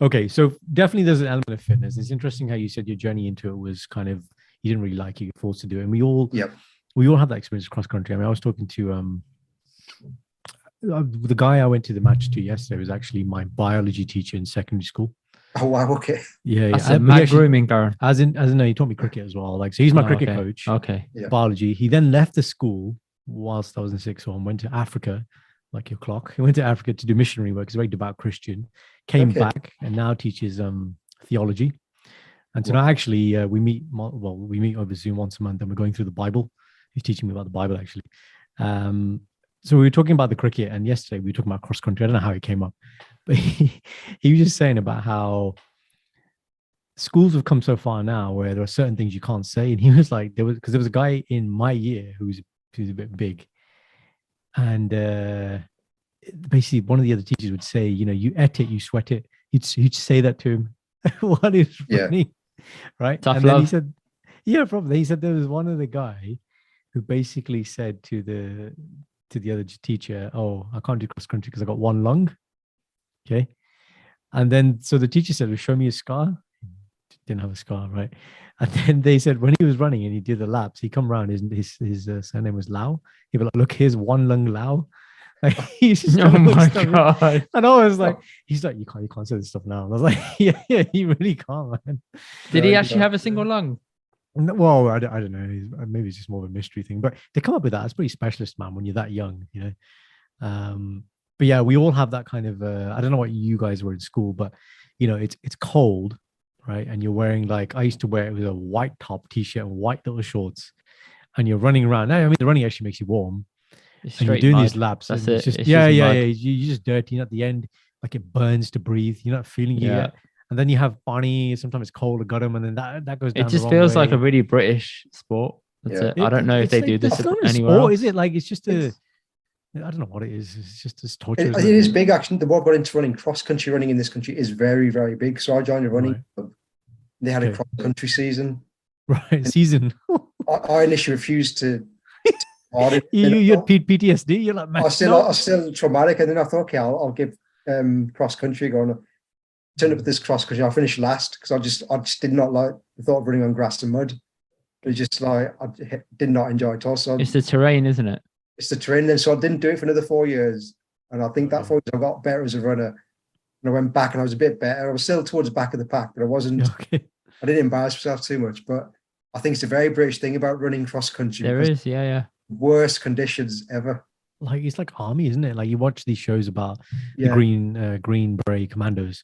Okay, so definitely there's an element of fitness. It's interesting how you said your journey into it was kind of you didn't really like it, you were forced to do it, and Yep. we all have that experience cross country. I mean, I was talking to the guy I went to the match to yesterday was actually my biology teacher in secondary school. Oh wow. Okay. Yeah, That's yeah. a But he mad actually, grooming, Darren. as in, no, he taught me cricket as well. Like, so he's my Oh, cricket okay. coach, Okay. Yeah. biology. He then left the school whilst I was in sixth form, went to Africa, like your clock. He went to Africa to do missionary work. He's a very devout Christian. Came Okay. back and now teaches theology. And so Wow. now actually we meet over Zoom once a month and we're going through the Bible. He's teaching me about the Bible actually. So we were talking about the cricket, and yesterday we were talking about cross country. I don't know how it came up, but he was just saying about how schools have come so far now where there are certain things you can't say. And he was like, there was a guy in my year who's a bit big, and basically one of the other teachers would say, you know, you et it, you sweat it. He'd say that to him while he was Yeah. running, right? Tough and then he love. said, yeah, probably. He said there was one other guy who basically said to the other teacher, "Oh, I can't do cross country because I got one lung." Okay, and then so the teacher said, "Well, show me a scar." Didn't have a scar, right? And then they said when he was running and he did the laps, he come around. His surname was Lau. He was like, "Look, here's one lung Lau." Like he's just Oh kind of my stuff. god. And I was like, he's like, you can't say this stuff now. And I was like, yeah, you really can't, man. Did he Yeah, actually have a single lung? Well, I don't know. Maybe it's just more of a mystery thing, but they come up with that. It's pretty specialist, man, when you're that young, you know. But yeah, we all have that kind of. I don't know what you guys were in school, but you know, it's cold, right? And you're wearing like I used to wear it with a white top t-shirt and white little shorts, and you're running around. Now, I mean, the running actually makes you warm, It's and you're straight doing mud. these laps. That's And it's it. just It's yeah, just yeah, mud. yeah. You're just dirty. And at the end, like it burns to breathe. You're not feeling it Yeah. yet. And then you have Barney. Sometimes it's cold or Guttum, and then that goes It down the just wrong feels like way. a really British sport. That's Yeah. it. I don't know if It's they like do this it's not a anywhere sport, else. is it? Like it's just a. It's, I don't know what it is. It's just as torture. it isn't is big actually. The what got into running, cross country running in this country is very, very big. So I joined a running Right. club. They had a Okay. cross country season. Right. Season. I initially refused to start it. you had PTSD. You're like, man, I was no. still traumatic, and then I thought, okay, I'll give cross country a go. And I turned up at this cross country. I finished last because I just did not like the thought of running on grass and mud. It was just like I did not enjoy it at all. So It's the terrain, isn't it? it's the train. Then so I didn't do it for another 4 years, and I think that 4 years I got better as a runner. And I went back, and I was a bit better. I was still towards the back of the pack, but I wasn't. Okay. I didn't embarrass myself too much. But I think it's a very British thing about running cross country. There is, yeah. Worst conditions ever. Like it's like army, isn't it? Like you watch these shows about the Yeah. Green Beret Commandos,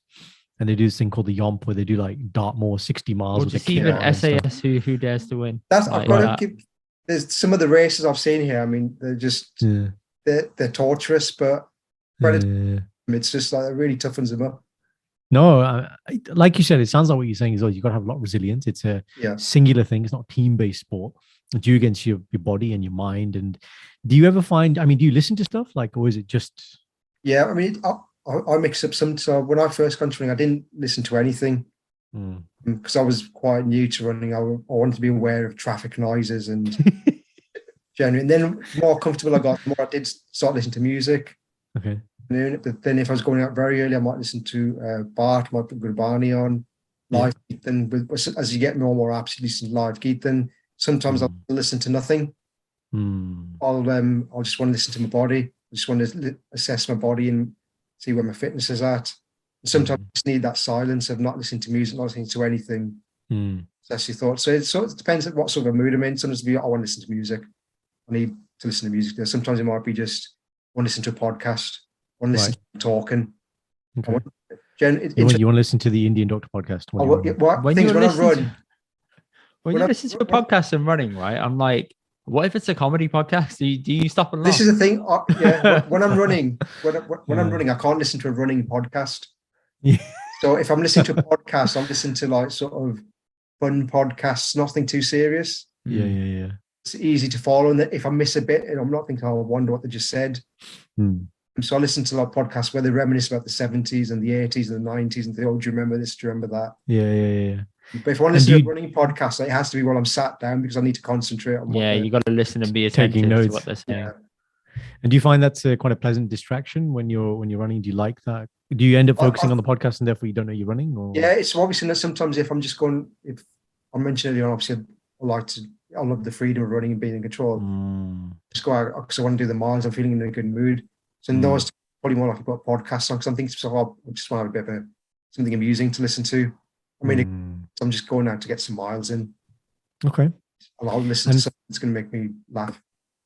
and they do this thing called the Yomp where they do like Dartmoor 60 miles Or with a just kit even on and stuff. SAS who dares to win. That's Like I've got that. to give. There's some of the races I've seen here. I mean, they're just Yeah. they're torturous, but credit Yeah. it's just like it really toughens them up. No, like you said, it sounds like what you're saying is, well, you got to have a lot of resilience. It's a Yeah. singular thing. It's not a team-based sport. It's you against your body and your mind. And do you ever find, I mean, do you listen to stuff like, or is it just, Yeah, I mean, I mix up some. So when I first got into running, I didn't listen to anything because I was quite new to running. I wanted to be aware of traffic noises and generally. And then the more comfortable I got, the more I did start listening to music. okay. But then if I was going out very early, I might listen to Bart, might put Barney on, live Keaton. As you get more and more apps, you listen to live Keaton. Sometimes I'll listen to nothing. I'll just want to listen to my body. I just want to assess my body and see where my fitness is at. And sometimes I just need that silence of not listening to music, not listening to anything. Assess your thoughts. So it depends on what sort of mood I'm in. Sometimes I want to listen to music. I need to listen to music. Sometimes it might be just I want to listen to a podcast. I want to listen to talking. Okay. You want to listen to the Indian Doctor podcast? When you listen to a podcast and running, right? I'm like, what if it's a comedy podcast? Do you stop and laugh? This is the thing. When I'm running, when I'm running, I can't listen to a running podcast. Yeah. So if I'm listening to a podcast, I'm listening to like sort of fun podcasts, nothing too serious. Yeah. It's easy to follow. And if I miss a bit, and I'm not thinking, oh, I wonder what they just said. So I listen to a lot of podcasts where they reminisce about the 70s and the 80s and the 90s and think, oh, do you remember this? Do you remember that? Yeah. But if I want to listen to a running podcast, it has to be while I'm sat down because I need to concentrate on you got to listen and be attentive to what they're saying. And do you find that's quite a pleasant distraction when you're running? Do you like that? Do you end up focusing on the podcast and therefore you don't know you're running? Or Yeah, it's obviously that sometimes if I'm just going, if I mentioned earlier on, obviously I love the freedom of running and being in control. Just go out because I want to do the miles. I'm feeling in a good mood. So in those probably more like I've got podcasts on because I'm thinking so I just want to have a bit of something amusing to listen to. I mean, I'm just going out to get some miles in. Okay. And I'll listen to something that's going to make me laugh.